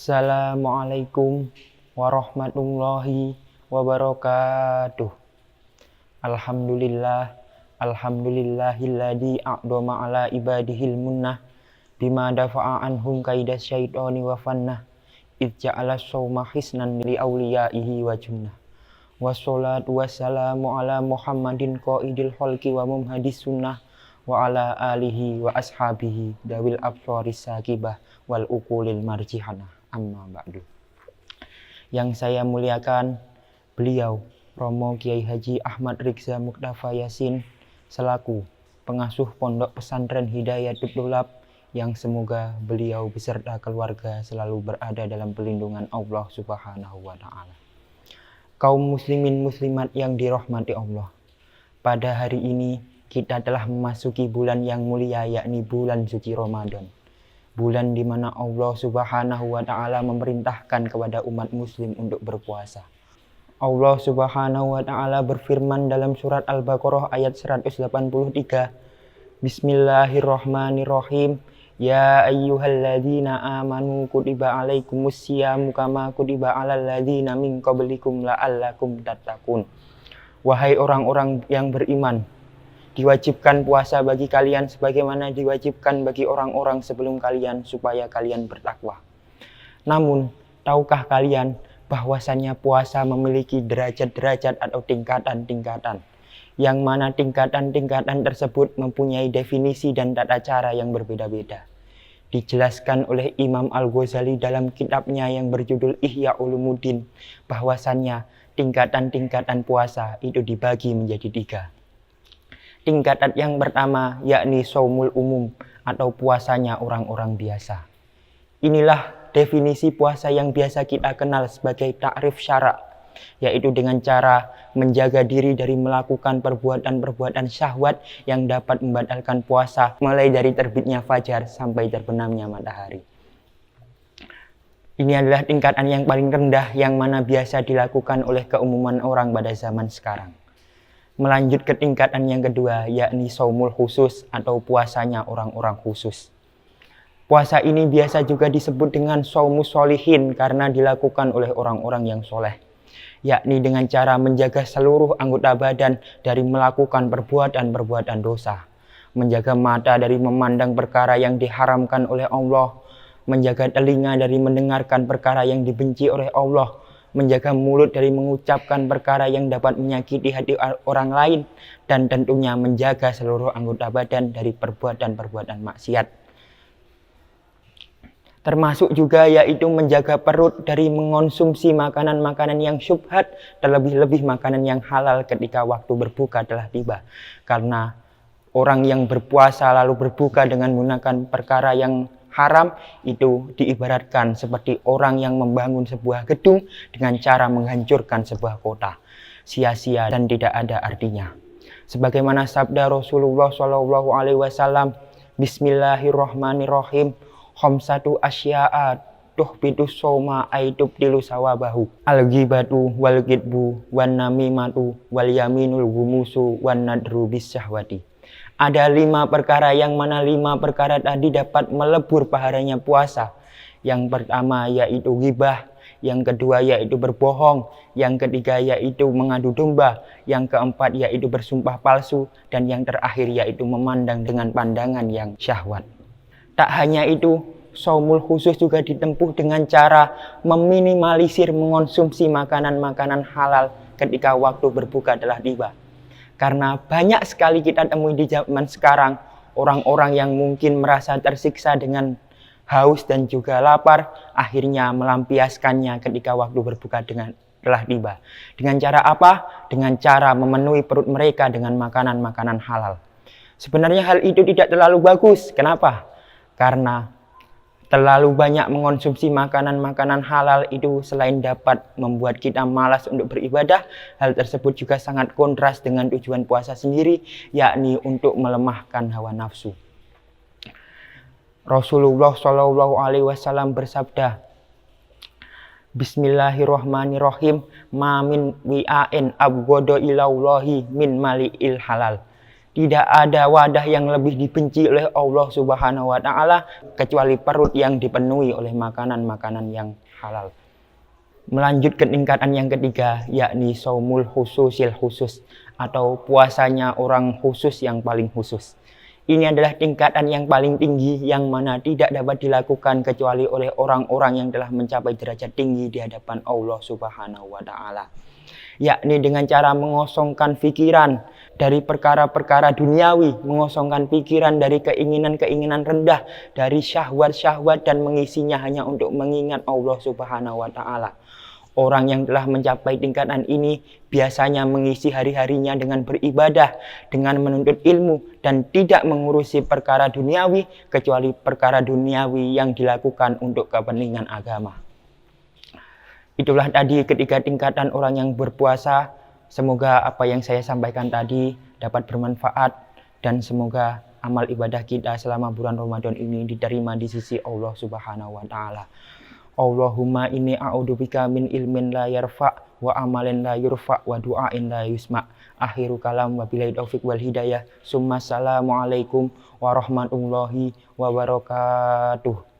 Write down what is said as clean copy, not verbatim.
Assalamualaikum warahmatullahi wabarakatuh. Alhamdulillahilladzi a'dama ala ibadihil munnah bima dafa'a anhum kaidas syaitani wa fannah idh ja'ala sawma hisnan li awliyaihi wa junnah. Wassalatu wassalamu ala Muhammadin qaidil khalqi wa mumhadis sunnah wa ala alihi wa ashabihi dawil absharis sakibah wal uqulil marjihanah. Amma ba'du. Yang saya muliakan beliau Romo Kiai Haji Ahmad Rizza Muqtafa Yasin selaku pengasuh Pondok Pesantren Hidayatul Thulab, yang semoga beliau beserta keluarga selalu berada dalam perlindungan Allah Subhanahu wa taala. Kaum muslimin muslimat yang dirahmati Allah, pada hari ini kita telah memasuki bulan yang mulia, yakni bulan suci Ramadan. Bulan di mana Allah Subhanahu wa taala memerintahkan kepada umat muslim untuk berpuasa. Allah Subhanahu wa taala berfirman dalam surat Al-Baqarah ayat 183. Bismillahirrahmanirrahim. Ya ayyuhalladzina amanu kutiba alaikumus syiyamu kama kutiba alal ladzina min qablikum la'allakum tattaqun. Wahai orang-orang yang beriman, diwajibkan puasa bagi kalian sebagaimana diwajibkan bagi orang-orang sebelum kalian supaya kalian bertakwa. Namun, tahukah kalian bahwasannya puasa memiliki derajat-derajat atau tingkatan-tingkatan, yang mana tingkatan-tingkatan tersebut mempunyai definisi dan tata cara yang berbeda-beda. Dijelaskan oleh Imam Al-Ghazali dalam kitabnya yang berjudul Ihya Ulumuddin bahwasannya tingkatan-tingkatan puasa itu dibagi menjadi 3. Tingkatan yang pertama yakni shaumul umum atau puasanya orang-orang biasa. Inilah definisi puasa yang biasa kita kenal sebagai takrif syara', yaitu dengan cara menjaga diri dari melakukan perbuatan-perbuatan syahwat yang dapat membatalkan puasa mulai dari terbitnya fajar sampai terbenamnya matahari. Ini adalah tingkatan yang paling rendah yang mana biasa dilakukan oleh keumuman orang pada zaman sekarang. Melanjut ke tingkatan yang kedua, yakni shaumul khusus atau puasanya orang-orang khusus. Puasa ini biasa juga disebut dengan shaumus sholihin karena dilakukan oleh orang-orang yang soleh, yakni dengan cara menjaga seluruh anggota badan dari melakukan perbuatan-perbuatan dosa, menjaga mata dari memandang perkara yang diharamkan oleh Allah, menjaga telinga dari mendengarkan perkara yang dibenci oleh Allah, menjaga mulut dari mengucapkan perkara yang dapat menyakiti hati orang lain, dan tentunya menjaga seluruh anggota badan dari perbuatan-perbuatan maksiat. Termasuk juga yaitu menjaga perut dari mengonsumsi makanan-makanan yang syubhat, terlebih-lebih makanan yang halal ketika waktu berbuka telah tiba. Karena orang yang berpuasa lalu berbuka dengan menggunakan perkara yang haram itu diibaratkan seperti orang yang membangun sebuah gedung dengan cara menghancurkan sebuah kota, sia-sia dan tidak ada artinya. Sebagaimana sabda Rasulullah SAW, Bismillahirrahmanirrahim, khamsatu asya'a tuhbitus shauma aitubdilu sawabahu, al-ghibatu wal ghidbu wan namimatu wal yaminul gumusu wan nadru bis syahwati. Ada 5 perkara yang mana 5 perkara tadi dapat melebur pahalanya puasa. Yang pertama yaitu ghibah, yang kedua yaitu berbohong, yang ketiga yaitu mengadu domba, yang keempat yaitu bersumpah palsu, dan yang terakhir yaitu memandang dengan pandangan yang syahwat. Tak hanya itu, shaumul khusus juga ditempuh dengan cara meminimalisir mengonsumsi makanan-makanan halal ketika waktu berbuka telah tiba. Karena banyak sekali kita temui di zaman sekarang orang-orang yang mungkin merasa tersiksa dengan haus dan juga lapar, akhirnya melampiaskannya ketika waktu berbuka telah tiba. Dengan cara apa? Dengan cara memenuhi perut mereka dengan makanan-makanan halal. Sebenarnya hal itu tidak terlalu bagus. Kenapa? Karena terlalu banyak mengonsumsi makanan-makanan halal itu selain dapat membuat kita malas untuk beribadah, hal tersebut juga sangat kontras dengan tujuan puasa sendiri, yakni untuk melemahkan hawa nafsu. Rasulullah SAW bersabda, Bismillahirrahmanirrahim, ma min wi'ain abghadu ilallahi min mali'il halal. Tidak ada wadah yang lebih dibenci oleh Allah Subhanahu wa taala kecuali perut yang dipenuhi oleh makanan-makanan yang halal. Melanjut ke tingkatan yang ketiga, yakni saumul khususil khusus atau puasanya orang khusus yang paling khusus. Ini adalah tingkatan yang paling tinggi yang mana tidak dapat dilakukan kecuali oleh orang-orang yang telah mencapai derajat tinggi di hadapan Allah Subhanahu wa taala. Yakni dengan cara mengosongkan pikiran dari perkara-perkara duniawi, mengosongkan pikiran dari keinginan-keinginan rendah, dari syahwat-syahwat dan mengisinya hanya untuk mengingat Allah Subhanahu wa taala. Orang yang telah mencapai tingkatan ini biasanya mengisi hari-harinya dengan beribadah, dengan menuntut ilmu, dan tidak mengurusi perkara duniawi kecuali perkara duniawi yang dilakukan untuk kepentingan agama. Itulah tadi ketiga tingkatan orang yang berpuasa. Semoga apa yang saya sampaikan tadi dapat bermanfaat dan semoga amal ibadah kita selama bulan Ramadan ini diterima di sisi Allah Subhanahu wa taala. Allahumma inni a'udzubika min ilmin la yarfa wa amalin la yurfa wa du'ain la yusma. Akhiru kalam wabillahi taufiq wal hidayah. Summa assalamualaikum warahmatullahi wabarakatuh.